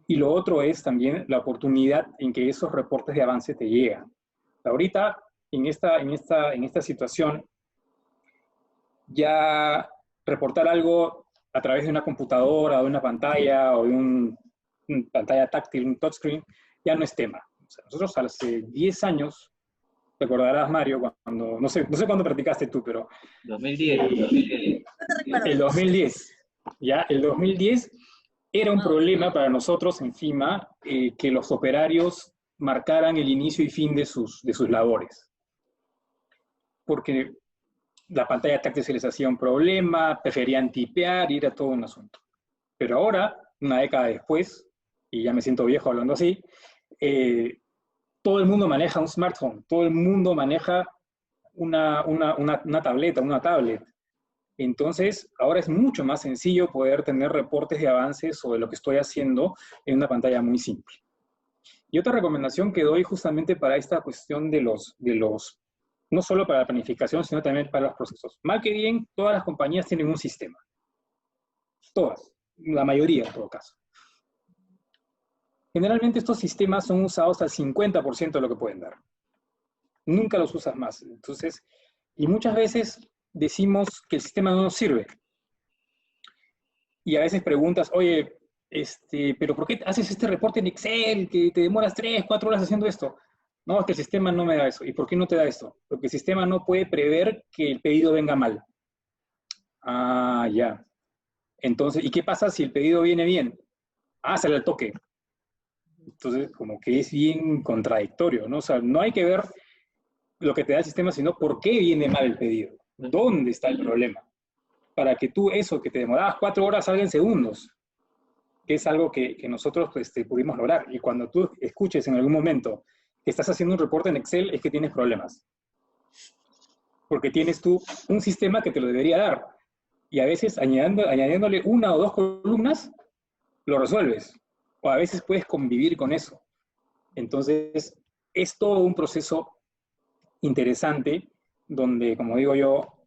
Y lo otro es también la oportunidad en que esos reportes de avance te llegan. Ahorita, en esta situación, ya reportar algo a través de una computadora, de una pantalla o de una pantalla táctil, un touchscreen, ya no es tema. O sea, nosotros hace 10 años, te acordarás, Mario, cuando, no sé cuándo practicaste tú, pero 2010, 2010. el 2010, ya, el 2010 era un problema para nosotros encima que los operarios marcaran el inicio y fin de sus labores. Porque la pantalla táctil se les hacía un problema, preferían tipear y era todo un asunto. Pero ahora, una década después, y ya me siento viejo hablando así, todo el mundo maneja un smartphone, todo el mundo maneja una tableta, una tablet. Entonces, ahora es mucho más sencillo poder tener reportes de avances sobre lo que estoy haciendo en una pantalla muy simple. Y otra recomendación que doy justamente para esta cuestión de los no solo para la planificación, sino también para los procesos. Mal que bien, todas las compañías tienen un sistema. Todas, la mayoría en todo caso. Generalmente estos sistemas son usados al 50% de lo que pueden dar. Nunca los usas más. Entonces, y muchas veces decimos que el sistema no nos sirve. Y a veces preguntas, oye, pero ¿por qué haces este reporte en Excel que te demoras 3, 4 horas haciendo esto? No, es que el sistema no me da eso. ¿Y por qué no te da esto? Porque el sistema no puede prever que el pedido venga mal. Ah, ya. Entonces, ¿y qué pasa si el pedido viene bien? Ah, sale al toque. Entonces, como que es bien contradictorio, ¿no? O sea, no hay que ver lo que te da el sistema, sino por qué viene mal el pedido. ¿Dónde está el problema? Para que tú eso que te demorabas 4 horas salga en segundos, que es algo que nosotros pudimos lograr. Y cuando tú escuches en algún momento que estás haciendo un reporte en Excel, es que tienes problemas. Porque tienes tú un sistema que te lo debería dar. Y a veces añadiéndole 1 o 2 columnas, lo resuelves. O a veces puedes convivir con eso. Entonces, es todo un proceso interesante donde, como digo yo,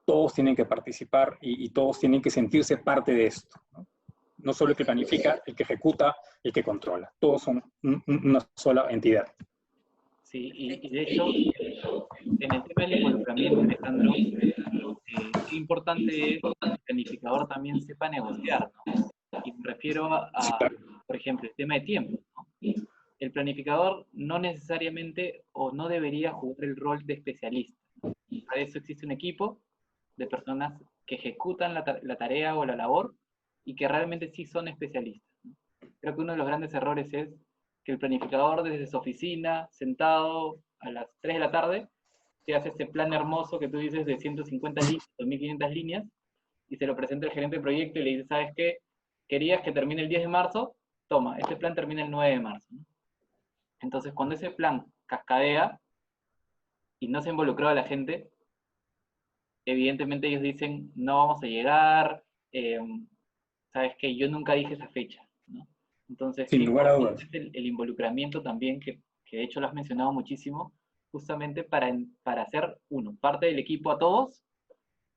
todos tienen que participar y todos tienen que sentirse parte de esto, ¿no? No solo el que planifica, el que ejecuta, el que controla. Todos son una sola entidad. Sí, y de hecho, en el tema del involucramiento, Alejandro, qué importante es que el planificador también sepa negociar, ¿no? Y me refiero por ejemplo, el tema de tiempo, ¿no? El planificador no necesariamente o no debería jugar el rol de especialista. Para eso existe un equipo de personas que ejecutan la tarea o la labor y que realmente sí son especialistas, ¿no? Creo que uno de los grandes errores es que el planificador desde su oficina, sentado a las 3 de la tarde, te hace este plan hermoso que tú dices de 150 líneas, 2500 líneas, y se lo presenta el gerente de proyecto y le dice, ¿sabes qué? Querías que termine el 10 de marzo, toma, este plan termina el 9 de marzo, ¿no? Entonces, cuando ese plan cascadea y no se involucró a la gente, evidentemente ellos dicen, no vamos a llegar, sabes que yo nunca dije esa fecha, ¿no? Entonces, qué Sin lugar a importante dudas. es el involucramiento también, que de hecho lo has mencionado muchísimo, justamente para hacer, uno, parte del equipo a todos,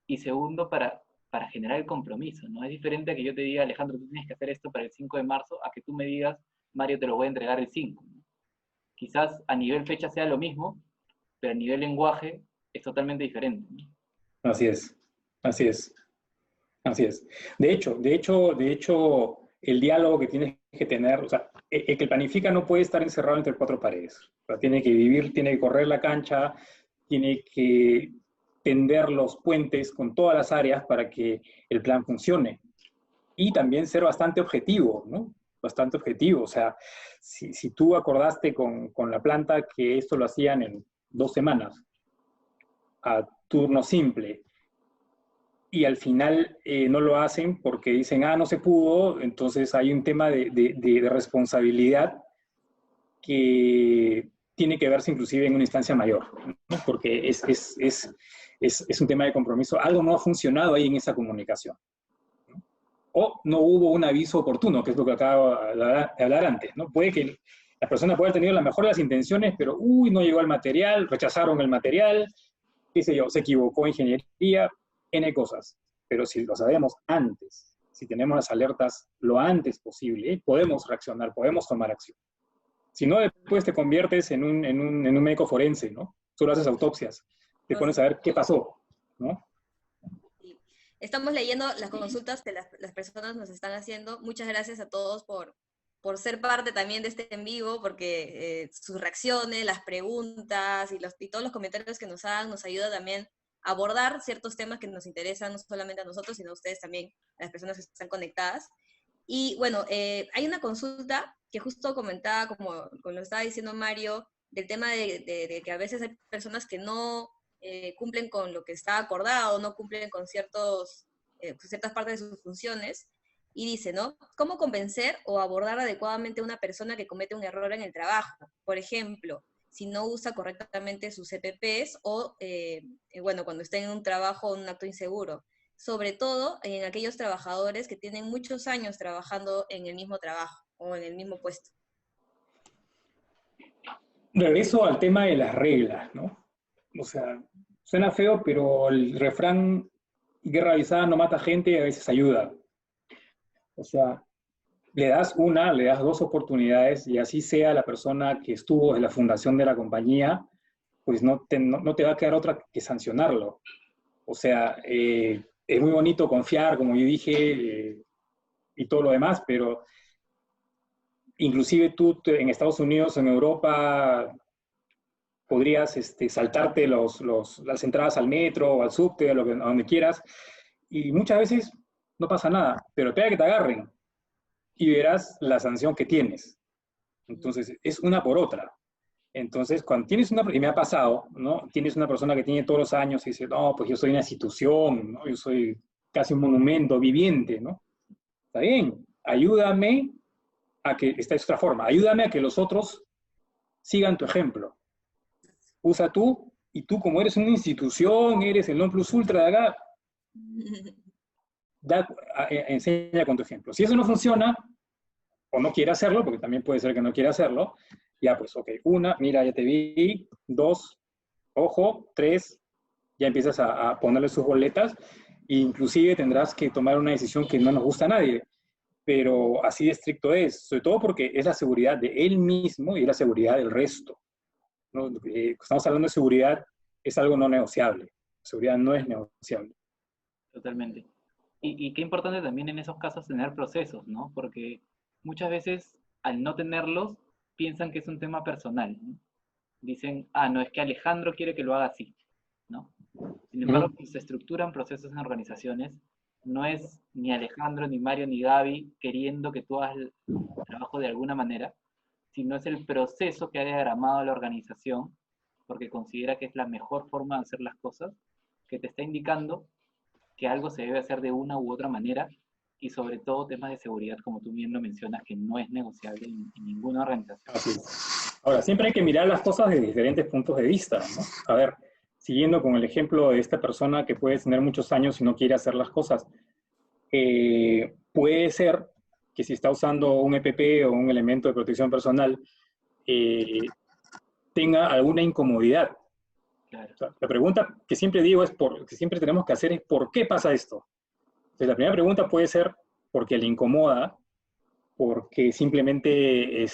y segundo, para generar el compromiso, ¿no? Es diferente a que yo te diga, Alejandro, tú tienes que hacer esto para el 5 de marzo, a que tú me digas, Mario, te lo voy a entregar el 5, ¿no? Quizás a nivel fecha sea lo mismo, pero a nivel lenguaje es totalmente diferente, ¿no? Así es, así es, así es. De hecho, el diálogo que tienes que tener, o sea, el que planifica no puede estar encerrado entre cuatro paredes. O sea, tiene que vivir, tiene que correr la cancha, tiene que tender los puentes con todas las áreas para que el plan funcione. Y también ser bastante objetivo, ¿no? Bastante objetivo. O sea, si tú acordaste con la planta que esto lo hacían en 2 semanas, a turno simple, y al final no lo hacen porque dicen, no se pudo, entonces hay un tema de responsabilidad que tiene que verse inclusive en una instancia mayor, ¿no? Porque es un tema de compromiso. Algo no ha funcionado ahí en esa comunicación, ¿no? O no hubo un aviso oportuno, que es lo que acabo de hablar antes, ¿no? Puede que la persona pueda haber tenido la mejor de las intenciones, pero, no llegó el material, rechazaron el material, qué sé yo, se equivocó ingeniería, N cosas. Pero si lo sabemos antes, si tenemos las alertas lo antes posible, podemos reaccionar, podemos tomar acción. Si no, después te conviertes en un médico forense, ¿no? Solo haces autopsias, te No, pones a ver qué pasó, ¿no? sí. Estamos leyendo las consultas que las personas nos están haciendo. Muchas gracias a todos por ser parte también de este en vivo, porque sus reacciones, las preguntas y todos los comentarios que nos hagan nos ayuda también a abordar ciertos temas que nos interesan no solamente a nosotros, sino a ustedes también, a las personas que están conectadas. Y bueno, hay una consulta que justo comentaba, como lo estaba diciendo Mario, del tema de que a veces hay personas que no cumplen con lo que está acordado, no cumplen con ciertas partes de sus funciones. Y dice, ¿no? ¿Cómo convencer o abordar adecuadamente a una persona que comete un error en el trabajo? Por ejemplo, si no usa correctamente sus EPPs o, bueno, cuando está en un trabajo o un acto inseguro. Sobre todo en aquellos trabajadores que tienen muchos años trabajando en el mismo trabajo o en el mismo puesto. Regreso al tema de las reglas, ¿no? O sea, suena feo, pero el refrán guerra avisada no mata gente y a veces ayuda. O sea, le das dos oportunidades y así sea la persona que estuvo en la fundación de la compañía, pues no te va a quedar otra que sancionarlo. O sea, es muy bonito confiar, como yo dije, y todo lo demás, pero inclusive tú en Estados Unidos, en Europa, podrías saltarte las entradas al metro o al subte, a donde quieras, y muchas veces no pasa nada, pero espera que te agarren y verás la sanción que tienes. Entonces, es una por otra. Entonces, cuando tienes y me ha pasado, ¿no? Tienes una persona que tiene todos los años y dice, no, pues yo soy una institución, ¿no? Yo soy casi un monumento viviente, ¿no? Está bien, ayúdame esta es otra forma, ayúdame a que los otros sigan tu ejemplo. Usa tú, y tú como eres una institución, eres el non plus ultra de acá, enseña con tu ejemplo. Si eso no funciona, o no quiere hacerlo, porque también puede ser que no quiera hacerlo, ya pues, ok, una, mira, ya te vi, dos, ojo, tres, ya empiezas a ponerle sus boletas, e inclusive tendrás que tomar una decisión que no nos gusta a nadie, pero así de estricto es, sobre todo porque es la seguridad de él mismo y la seguridad del resto, ¿no? Estamos hablando de seguridad, es algo no negociable, seguridad no es negociable. Totalmente. Y qué importante también en esos casos tener procesos, ¿no? Porque muchas veces al no tenerlos piensan que es un tema personal, ¿no? Dicen, no, es que Alejandro quiere que lo haga así, ¿no? Sin embargo, cuando se estructuran procesos en organizaciones, no es ni Alejandro, ni Mario, ni Gaby queriendo que tú hagas el trabajo de alguna manera, sino es el proceso que ha diagramado la organización, porque considera que es la mejor forma de hacer las cosas, que te está indicando que algo se debe hacer de una u otra manera, y sobre todo temas de seguridad, como tú bien lo mencionas, que no es negociable en ninguna organización. Así es. Ahora, siempre hay que mirar las cosas de diferentes puntos de vista, ¿no? A ver, siguiendo con el ejemplo de esta persona que puede tener muchos años y no quiere hacer las cosas, puede ser que si está usando un EPP o un elemento de protección personal, tenga alguna incomodidad. Claro. O sea, la pregunta que siempre digo que siempre tenemos que hacer es ¿por qué pasa esto? Entonces, la primera pregunta puede ser porque le incomoda, porque simplemente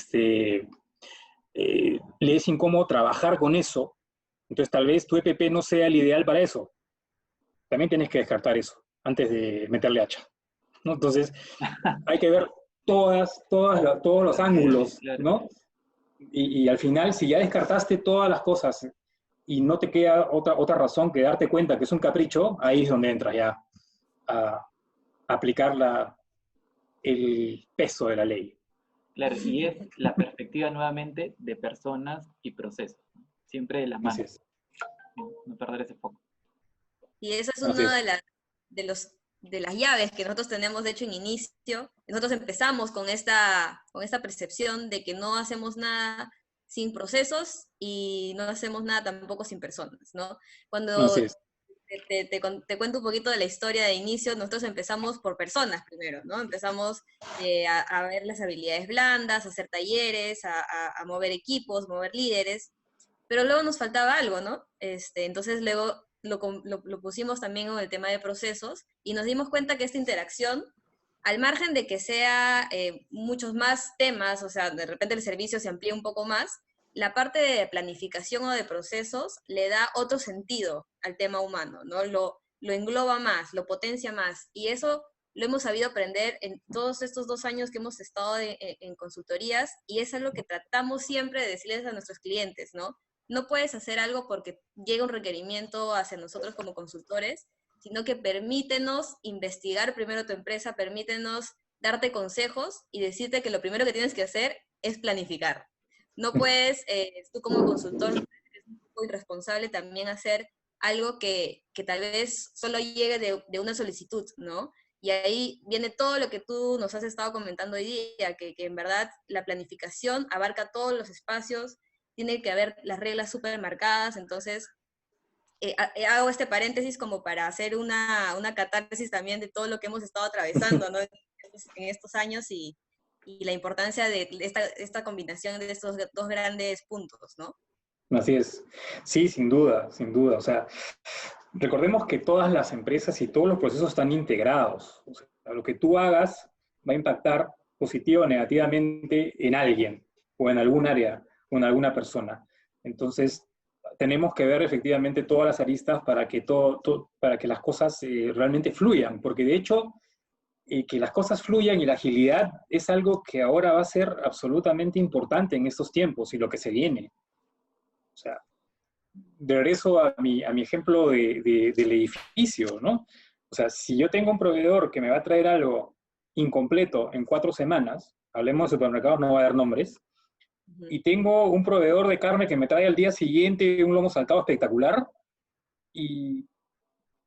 le es incómodo trabajar con eso. Entonces, tal vez tu EPP no sea el ideal para eso. También tienes que descartar eso antes de meterle hacha, ¿no? Entonces, hay que ver todos los ángulos, Claro. ¿no? Y al final, si ya descartaste todas las cosas y no te queda otra razón que darte cuenta que es un capricho, ahí es donde entras ya a aplicar el peso de la ley. Claro, y es la perspectiva nuevamente de personas y procesos, ¿no? Siempre de la mano, no perder ese foco. Y esa es Así una es. de las llaves que nosotros tenemos, de hecho, en inicio. Nosotros empezamos con esta percepción de que no hacemos nada sin procesos y no hacemos nada tampoco sin personas, ¿no? Así Cuando es. te cuento un poquito de la historia de inicio, nosotros empezamos por personas primero, ¿no? Empezamos a ver las habilidades blandas, a hacer talleres, a mover equipos, mover líderes, pero luego nos faltaba algo, ¿no? Entonces luego lo pusimos también en el tema de procesos y nos dimos cuenta que esta interacción, al margen de que sea muchos más temas, o sea, de repente el servicio se amplía un poco más, la parte de planificación o de procesos le da otro sentido al tema humano, ¿no? Lo engloba más, lo potencia más, y eso lo hemos sabido aprender en todos estos 2 años que hemos estado en consultorías, y es algo que tratamos siempre de decirles a nuestros clientes, ¿no? No puedes hacer algo porque llega un requerimiento hacia nosotros como consultores, sino que permítenos investigar primero tu empresa, permítenos darte consejos y decirte que lo primero que tienes que hacer es planificar. No puedes, tú como consultor, eres un poco irresponsable también hacer algo que tal vez solo llegue de una solicitud, ¿no? Y ahí viene todo lo que tú nos has estado comentando hoy día, que en verdad la planificación abarca todos los espacios, tiene que haber las reglas súper marcadas, entonces hago este paréntesis como para hacer una catarsis también de todo lo que hemos estado atravesando, ¿no? En estos años y la importancia de esta combinación de estos dos grandes puntos, ¿no? Así es. Sí, sin duda, sin duda. O sea, recordemos que todas las empresas y todos los procesos están integrados. O sea, lo que tú hagas va a impactar positivo o negativamente en alguien o en algún área o en alguna persona. Entonces, tenemos que ver efectivamente todas las aristas para que, para que las cosas realmente fluyan, porque de hecho, que las cosas fluyan y la agilidad es algo que ahora va a ser absolutamente importante en estos tiempos y lo que se viene. O sea, de regreso a mi ejemplo del edificio, ¿no? O sea, si yo tengo un proveedor que me va a traer algo incompleto en 4 semanas, hablemos de supermercados, no voy a dar nombres, y tengo un proveedor de carne que me trae al día siguiente un lomo saltado espectacular, y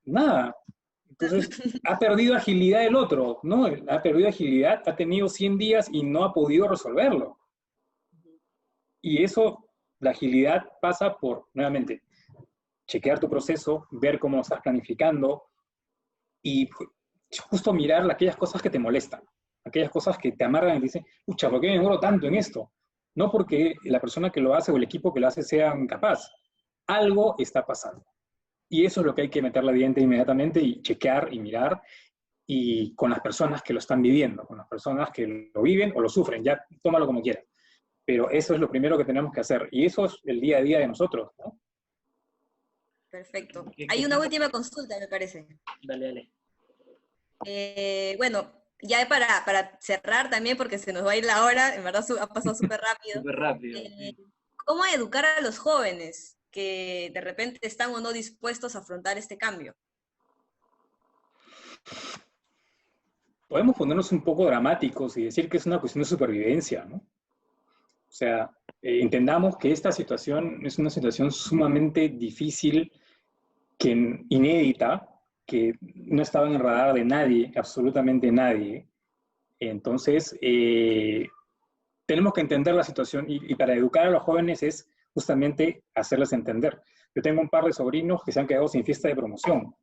nada. Entonces, ha perdido agilidad el otro, ¿no? Ha perdido agilidad, ha tenido 100 días y no ha podido resolverlo. Y eso, la agilidad pasa por, nuevamente, chequear tu proceso, ver cómo lo estás planificando y justo mirar aquellas cosas que te molestan, aquellas cosas que te amargan y te dicen, pucha, ¿por qué me demoro tanto en esto? No porque la persona que lo hace o el equipo que lo hace sea incapaz. Algo está pasando. Y eso es lo que hay que meterle diente inmediatamente y chequear y mirar y con las personas que lo están viviendo, con las personas que lo viven o lo sufren, ya tómalo como quieras. Pero eso es lo primero que tenemos que hacer y eso es el día a día de nosotros, ¿no? Perfecto. ¿Qué Hay una piensas? última consulta, me parece. Dale, dale. Bueno, ya para cerrar también, porque se nos va a ir la hora, en verdad ha pasado súper rápido. Súper rápido. Eh, ¿Cómo educar a los jóvenes que de repente están o no dispuestos a afrontar este cambio? podemos ponernos un poco dramáticos y decir que es una cuestión de supervivencia, ¿no? O sea, entendamos que esta situación es una situación sumamente difícil, inédita, que no estaba en el radar de nadie, absolutamente nadie. Entonces, tenemos que entender la situación y para educar a los jóvenes es justamente hacerles entender. Yo tengo un par de sobrinos que se han quedado sin fiesta de promoción.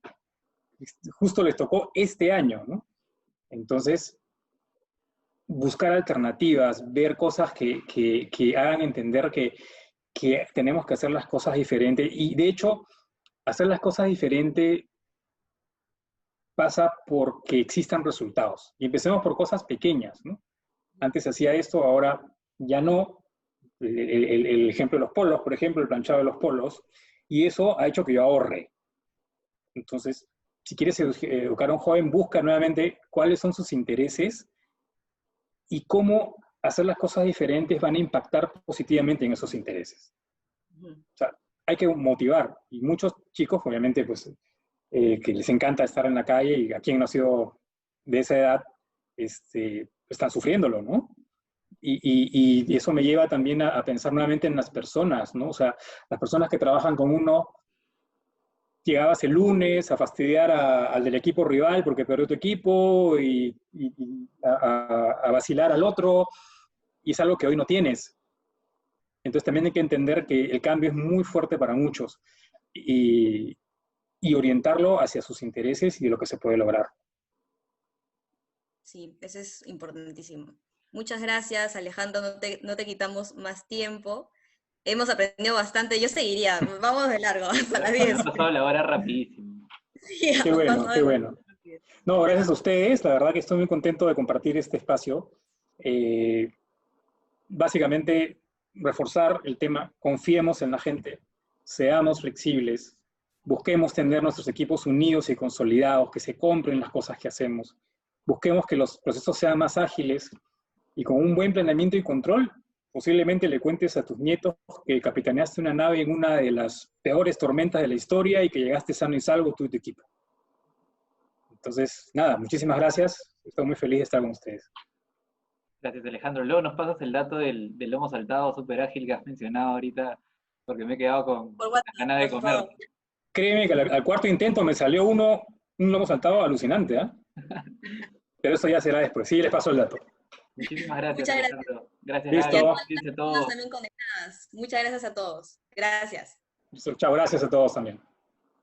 Justo les tocó este año, ¿no? Entonces, buscar alternativas, ver cosas que hagan entender que tenemos que hacer las cosas diferentes. Y de hecho, hacer las cosas diferentes pasa porque existan resultados. Y empecemos por cosas pequeñas, ¿no? Antes hacía esto, ahora ya no. El ejemplo de los polos, por ejemplo, el planchado de los polos, y eso ha hecho que yo ahorre. Entonces, si quieres educar a un joven, busca nuevamente cuáles son sus intereses y cómo hacer las cosas diferentes van a impactar positivamente en esos intereses. O sea, hay que motivar, y muchos chicos, obviamente, pues, que les encanta estar en la calle, y a quien no ha sido de esa edad, están sufriéndolo, ¿no? Y eso me lleva también a pensar nuevamente en las personas, ¿no? O sea, las personas que trabajan con uno, llegabas el lunes a fastidiar al del equipo rival porque perdió tu equipo y a vacilar al otro, y es algo que hoy no tienes. Entonces también hay que entender que el cambio es muy fuerte para muchos y orientarlo hacia sus intereses y de lo que se puede lograr. Sí, eso es importantísimo. Muchas gracias, Alejandro, no te quitamos más tiempo. Hemos aprendido bastante, yo seguiría, vamos de largo, hasta las 10. Ha pasado la hora rapidísimo. Sí, Qué bueno, qué bueno. demasiado rápido. No, gracias a ustedes, la verdad que estoy muy contento de compartir este espacio. Básicamente, reforzar el tema, confiemos en la gente, seamos flexibles, busquemos tener nuestros equipos unidos y consolidados, que se compren las cosas que hacemos, busquemos que los procesos sean más ágiles y con un buen planeamiento y control, posiblemente le cuentes a tus nietos que capitaneaste una nave en una de las peores tormentas de la historia y que llegaste sano y salvo tú y tu equipo. Entonces, nada, muchísimas gracias. Estoy muy feliz de estar con ustedes. Gracias, Alejandro. Luego nos pasas el dato del lomo saltado súper ágil que has mencionado ahorita, porque me he quedado con Por la WhatsApp, ganas de por comer. favor. Créeme que al cuarto intento me salió un lomo saltado alucinante, ¿eh? Pero eso ya será después. Sí, les paso el dato. Muchísimas gracias, Muchas gracias. Alejandro. Gracias, Listo. Gaby. Y a Cuídense todas las todos. también conectadas. Muchas gracias a todos. Gracias. Chao, gracias a todos también.